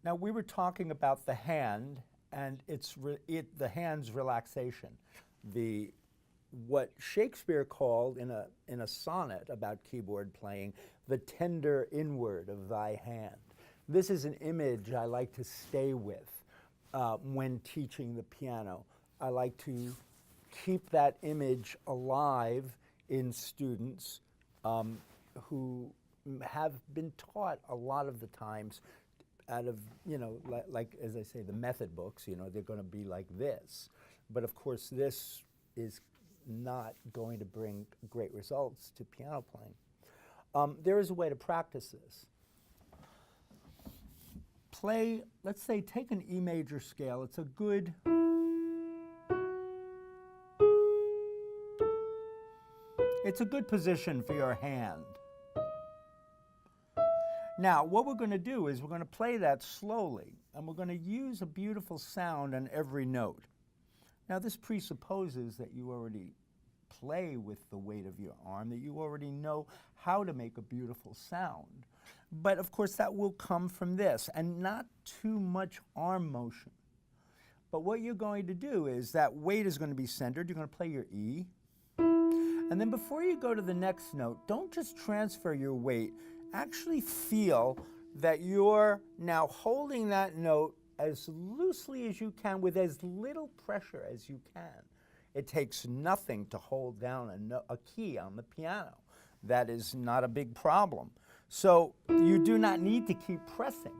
Now we were talking about the hand and the hand's relaxation. What Shakespeare called in a sonnet about keyboard playing, the tender inward of thy hand. This is an image I like to stay with when teaching the piano. I like to keep that image alive in students who have been taught a lot of the times out of, like as I say, the method books, they're going to be like this. But of course, this is not going to bring great results to piano playing. There is a way to practice this. Play, let's say, take an E major scale. It's a good position for your hand. Now, what we're going to do is we're going to play that slowly, and we're going to use a beautiful sound on every note. Now, this presupposes that you already play with the weight of your arm, that you already know how to make a beautiful sound. But, of course, that will come from this, and not too much arm motion. But what you're going to do is that weight is going to be centered. You're going to play your E. And then before you go to the next note, don't just transfer your weight. Actually feel that you're now holding that note as loosely as you can with as little pressure as you can. It takes nothing to hold down a key on the piano. That is not a big problem. So you do not need to keep pressing.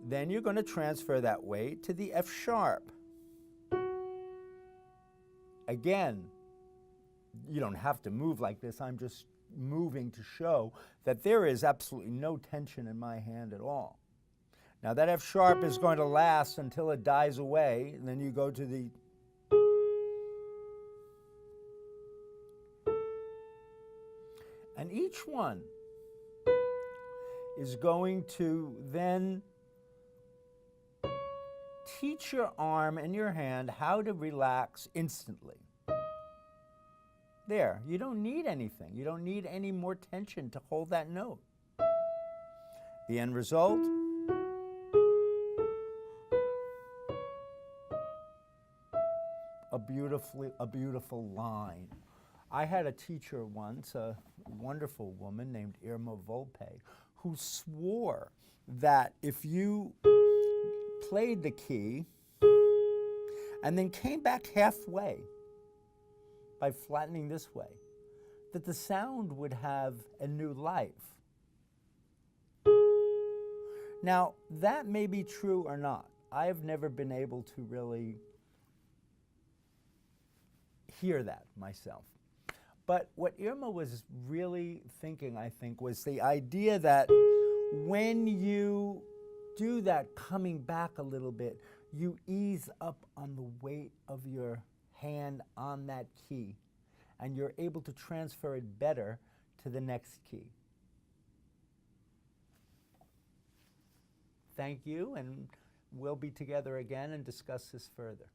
Then you're going to transfer that weight to the F sharp. Again, you don't have to move like this. I'm just moving to show that there is absolutely no tension in my hand at all. Now that F sharp is going to last until it dies away, and then you go to the and each one is going to then teach your arm and your hand how to relax instantly. There, you don't need anything. You don't need any more tension to hold that note. The end result, a beautiful line. I had a teacher once, a wonderful woman named Irma Volpe, who swore that if you played the key and then came back halfway, by flattening this way, that the sound would have a new life. Now, that may be true or not. I've never been able to really hear that myself. But what Irma was really thinking, I think, was the idea that when you do that coming back a little bit, you ease up on the weight of your hand on that key, and you're able to transfer it better to the next key. Thank you, and we'll be together again and discuss this further.